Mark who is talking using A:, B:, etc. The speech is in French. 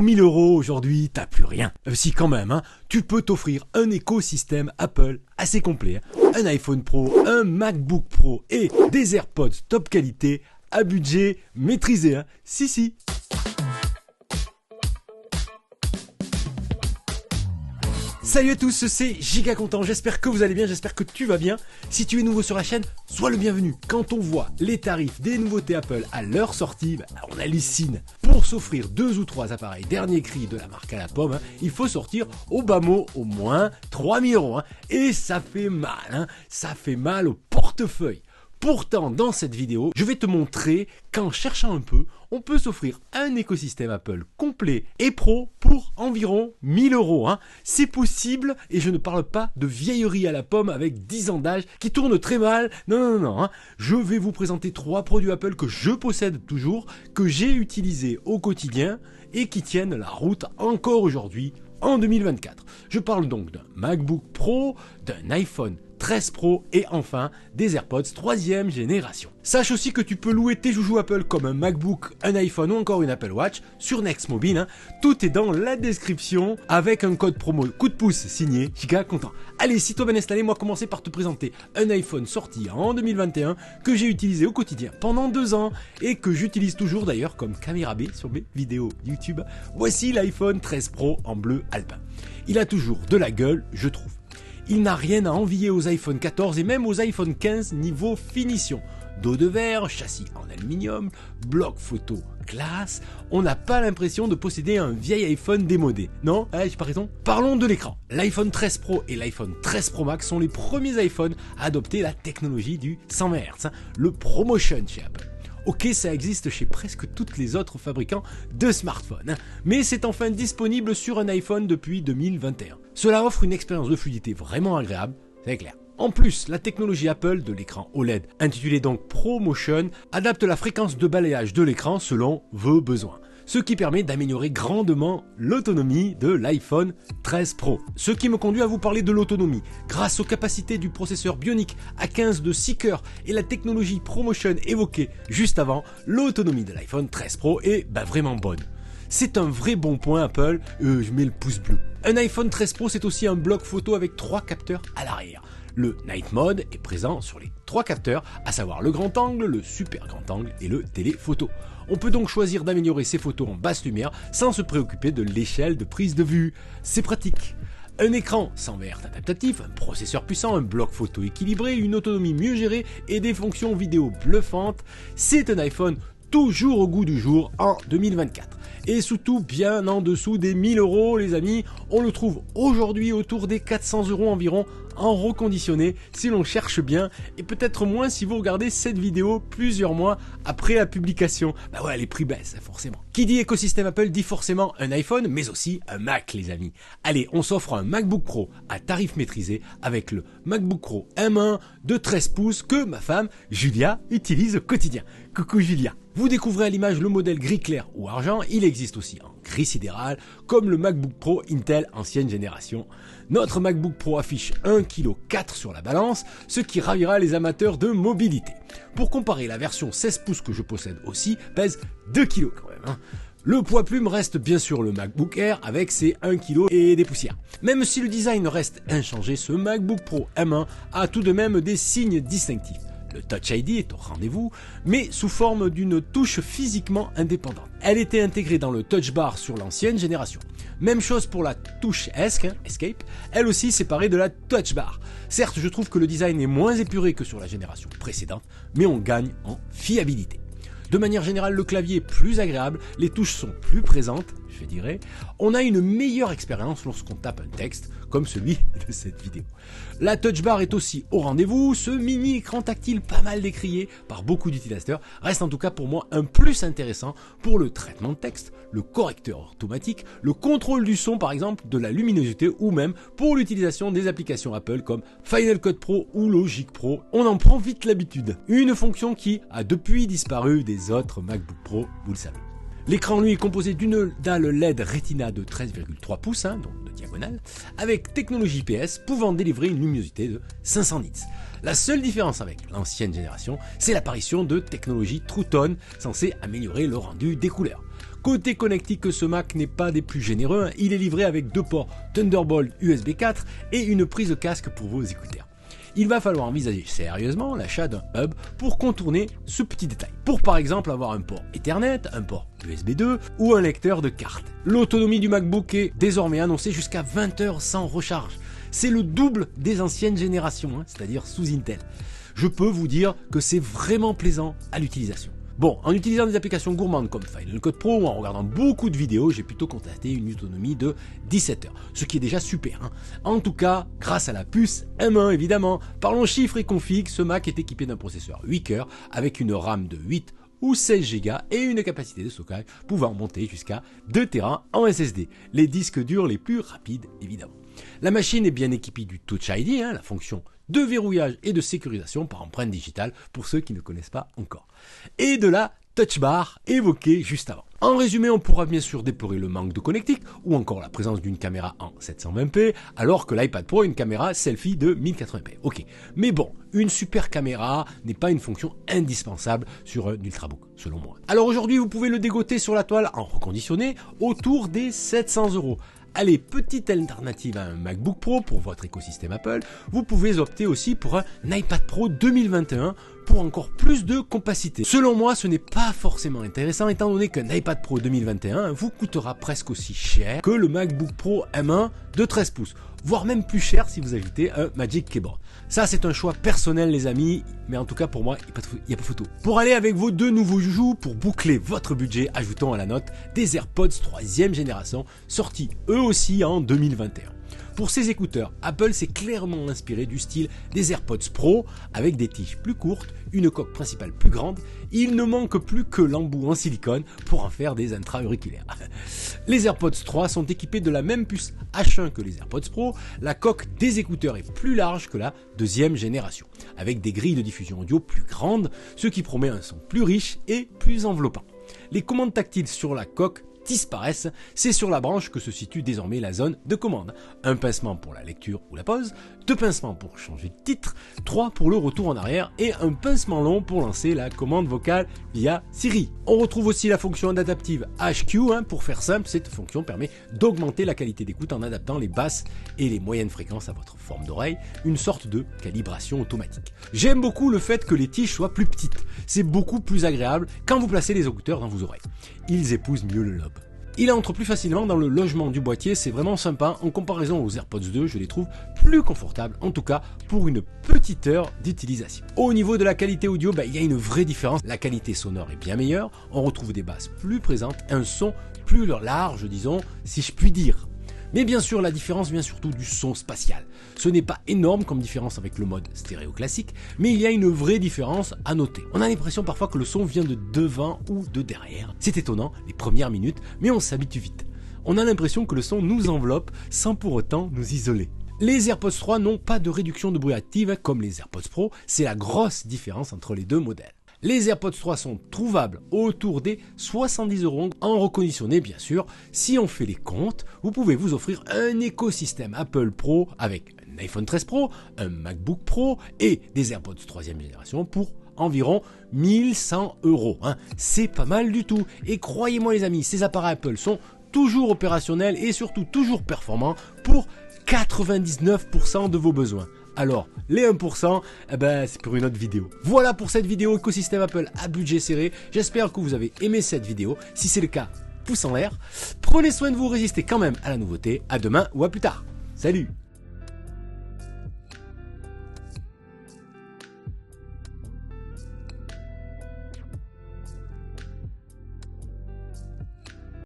A: 1000 € aujourd'hui, t'as plus rien. Si quand même, hein, tu peux t'offrir un écosystème Apple assez complet. Un iPhone Pro, un MacBook Pro et des AirPods top qualité à budget maîtrisé. Hein. Si. Salut à tous, c'est Giga Content, j'espère que vous allez bien, j'espère que tu vas bien. Si tu es nouveau sur la chaîne, sois le bienvenu. Quand on voit les tarifs des nouveautés Apple à leur sortie, on hallucine. Pour s'offrir 2 ou 3 appareils dernier cri de la marque à la pomme, hein, il faut sortir au bas mot au moins 3000 €. Hein, et ça fait mal, hein, ça fait mal au portefeuille. Pourtant, dans cette vidéo, je vais te montrer qu'en cherchant un peu, on peut s'offrir un écosystème Apple complet et pro pour environ 1000 €. Hein. C'est possible et je ne parle pas de vieillerie à la pomme avec 10 ans d'âge qui tourne très mal. Non. Hein. Je vais vous présenter 3 produits Apple que je possède toujours, que j'ai utilisés au quotidien et qui tiennent la route encore aujourd'hui en 2024. Je parle donc d'un MacBook Pro, d'un iPhone 13 Pro et enfin des AirPods 3e génération. Sache aussi que tu peux louer tes joujoux Apple comme un MacBook, un iPhone ou encore une Apple Watch sur Next Mobile. Hein. Tout est dans la description avec un code promo coup de pouce signé Giga Content. Allez, si toi bien installé, moi commencer par te présenter un iPhone sorti en 2021 que j'ai utilisé au quotidien pendant 2 ans et que j'utilise toujours d'ailleurs comme caméra B sur mes vidéos YouTube. Voici l'iPhone 13 Pro en bleu alpin. Il a toujours de la gueule, je trouve. Il n'a rien à envier aux iPhone 14 et même aux iPhone 15 niveau finition. Dos de verre, châssis en aluminium, bloc photo classe, on n'a pas l'impression de posséder un vieil iPhone démodé. Non, j'ai pas raison. Parlons de l'écran. L'iPhone 13 Pro et l'iPhone 13 Pro Max sont les premiers iPhones à adopter la technologie du 120 Hz, hein, le ProMotion chez Apple. Ok, ça existe chez presque tous les autres fabricants de smartphones, hein, mais c'est enfin disponible sur un iPhone depuis 2021. Cela offre une expérience de fluidité vraiment agréable, c'est clair. En plus, la technologie Apple de l'écran OLED, intitulée donc ProMotion, adapte la fréquence de balayage de l'écran selon vos besoins, ce qui permet d'améliorer grandement l'autonomie de l'iPhone 13 Pro. Ce qui me conduit à vous parler de l'autonomie. Grâce aux capacités du processeur Bionic A15 de 6 cœurs et la technologie ProMotion évoquée juste avant, l'autonomie de l'iPhone 13 Pro est vraiment bonne. C'est un vrai bon point Apple, je mets le pouce bleu. Un iPhone 13 Pro, c'est aussi un bloc photo avec 3 capteurs à l'arrière. Le Night Mode est présent sur les 3 capteurs, à savoir le grand angle, le super grand angle et le téléphoto. On peut donc choisir d'améliorer ses photos en basse lumière sans se préoccuper de l'échelle de prise de vue. C'est pratique. Un écran sans verre adaptatif, un processeur puissant, un bloc photo équilibré, une autonomie mieux gérée et des fonctions vidéo bluffantes, c'est un iPhone toujours au goût du jour en 2024. Et surtout bien en dessous des 1000 € les amis, on le trouve aujourd'hui autour des 400 € environ en reconditionné si l'on cherche bien et peut-être moins si vous regardez cette vidéo plusieurs mois après la publication. Ouais, les prix baissent forcément. Qui dit écosystème Apple dit forcément un iPhone mais aussi un Mac les amis. Allez, on s'offre un MacBook Pro à tarif maîtrisé avec le MacBook Pro M1 de 13 pouces que ma femme Julia utilise au quotidien. Coucou Julia. Vous découvrez à l'image le modèle gris clair ou argent, il existe aussi en gris sidéral, comme le MacBook Pro Intel ancienne génération. Notre MacBook Pro affiche 1,4 kg sur la balance, ce qui ravira les amateurs de mobilité. Pour comparer, la version 16 pouces que je possède aussi pèse 2 kg quand même. Hein. Le poids plume reste bien sûr le MacBook Air avec ses 1 kg et des poussières. Même si le design reste inchangé, ce MacBook Pro M1 a tout de même des signes distinctifs. Le Touch ID est au rendez-vous, mais sous forme d'une touche physiquement indépendante. Elle était intégrée dans le Touch Bar sur l'ancienne génération. Même chose pour la touche Escape, elle aussi séparée de la Touch Bar. Certes, je trouve que le design est moins épuré que sur la génération précédente, mais on gagne en fiabilité. De manière générale, le clavier est plus agréable, les touches sont plus présentes, je dirais. On a une meilleure expérience lorsqu'on tape un texte, comme celui de cette vidéo. La Touch Bar est aussi au rendez-vous, ce mini écran tactile pas mal décrié par beaucoup d'utilisateurs reste en tout cas pour moi un plus intéressant pour le traitement de texte, le correcteur automatique, le contrôle du son par exemple, de la luminosité ou même pour l'utilisation des applications Apple comme Final Cut Pro ou Logic Pro. On en prend vite l'habitude. Une fonction qui a depuis disparu des autres MacBook Pro, vous le savez. L'écran lui est composé d'une dalle LED Retina de 13,3 pouces, donc de diagonale, avec technologie IPS pouvant délivrer une luminosité de 500 nits. La seule différence avec l'ancienne génération, c'est l'apparition de technologie True Tone censée améliorer le rendu des couleurs. Côté connectique, ce Mac n'est pas des plus généreux, hein. Il est livré avec 2 ports Thunderbolt USB 4 et une prise de casque pour vos écouteurs. Il va falloir envisager sérieusement l'achat d'un hub pour contourner ce petit détail. Pour par exemple avoir un port Ethernet, un port USB 2 ou un lecteur de carte. L'autonomie du MacBook est désormais annoncée jusqu'à 20 heures sans recharge. C'est le double des anciennes générations, hein, c'est-à-dire sous Intel. Je peux vous dire que c'est vraiment plaisant à l'utilisation. Bon, en utilisant des applications gourmandes comme Final Cut Pro ou en regardant beaucoup de vidéos, j'ai plutôt constaté une autonomie de 17 heures, ce qui est déjà super, hein. En tout cas, grâce à la puce M1 évidemment. Parlons chiffres et config, ce Mac est équipé d'un processeur 8 cœurs avec une RAM de 8 ou 16 Go et une capacité de stockage pouvant monter jusqu'à 2 Tera en SSD, les disques durs les plus rapides évidemment. La machine est bien équipée du Touch ID, hein, la fonction de verrouillage et de sécurisation par empreinte digitale pour ceux qui ne connaissent pas encore, et de la Touch Bar évoquée juste avant. En résumé, on pourra bien sûr déplorer le manque de connectique ou encore la présence d'une caméra en 720p alors que l'iPad Pro a une caméra selfie de 1080p. Ok, mais bon, une super caméra n'est pas une fonction indispensable sur un Ultrabook, selon moi. Alors aujourd'hui, vous pouvez le dégoter sur la toile en reconditionné autour des 700 €. Allez, petite alternative à un MacBook Pro pour votre écosystème Apple, vous pouvez opter aussi pour un iPad Pro 2021 pour encore plus de compacité. Selon moi, ce n'est pas forcément intéressant étant donné qu'un iPad Pro 2021 vous coûtera presque aussi cher que le MacBook Pro M1 de 13 pouces, voire même plus cher si vous ajoutez un Magic Keyboard. Ça, c'est un choix personnel les amis, mais en tout cas pour moi, il n'y a pas photo. Pour aller avec vos 2 nouveaux joujoux, pour boucler votre budget, ajoutons à la note des AirPods 3e génération, sortis eux aussi en 2021. Pour ces écouteurs, Apple s'est clairement inspiré du style des AirPods Pro avec des tiges plus courtes, une coque principale plus grande. Il ne manque plus que l'embout en silicone pour en faire des intra-auriculaires. Les AirPods 3 sont équipés de la même puce H1 que les AirPods Pro. La coque des écouteurs est plus large que la 2e génération, avec des grilles de diffusion audio plus grandes, ce qui promet un son plus riche et plus enveloppant. Les commandes tactiles sur la coque disparaissent, c'est sur la branche que se situe désormais la zone de commande. Un pincement pour la lecture ou la pause, 2 pincements pour changer de titre, 3 pour le retour en arrière et un pincement long pour lancer la commande vocale via Siri. On retrouve aussi la fonction adaptative HQ, pour faire simple, cette fonction permet d'augmenter la qualité d'écoute en adaptant les basses et les moyennes fréquences à votre forme d'oreille, une sorte de calibration automatique. J'aime beaucoup le fait que les tiges soient plus petites, c'est beaucoup plus agréable quand vous placez les écouteurs dans vos oreilles. Ils épousent mieux le lobe. Il entre plus facilement dans le logement du boîtier, c'est vraiment sympa. En comparaison aux AirPods 2, je les trouve plus confortables, en tout cas pour une petite heure d'utilisation. Au niveau de la qualité audio, il y a une vraie différence. La qualité sonore est bien meilleure, on retrouve des basses plus présentes, un son plus large, disons, si je puis dire. Mais bien sûr, la différence vient surtout du son spatial. Ce n'est pas énorme comme différence avec le mode stéréo classique, mais il y a une vraie différence à noter. On a l'impression parfois que le son vient de devant ou de derrière. C'est étonnant les premières minutes, mais on s'habitue vite. On a l'impression que le son nous enveloppe sans pour autant nous isoler. Les AirPods 3 n'ont pas de réduction de bruit active comme les AirPods Pro, c'est la grosse différence entre les deux modèles. Les AirPods 3 sont trouvables autour des 70 € en reconditionné bien sûr. Si on fait les comptes, vous pouvez vous offrir un écosystème Apple Pro avec un iPhone 13 Pro, un MacBook Pro et des AirPods 3e génération pour environ 1100 €. C'est pas mal du tout. Et croyez-moi les amis, ces appareils Apple sont toujours opérationnels et surtout toujours performants pour 99% de vos besoins. Alors, les 1%, c'est pour une autre vidéo. Voilà pour cette vidéo écosystème Apple à budget serré. J'espère que vous avez aimé cette vidéo. Si c'est le cas, pouce en l'air. Prenez soin de vous, résistez quand même à la nouveauté. À demain ou à plus tard. Salut!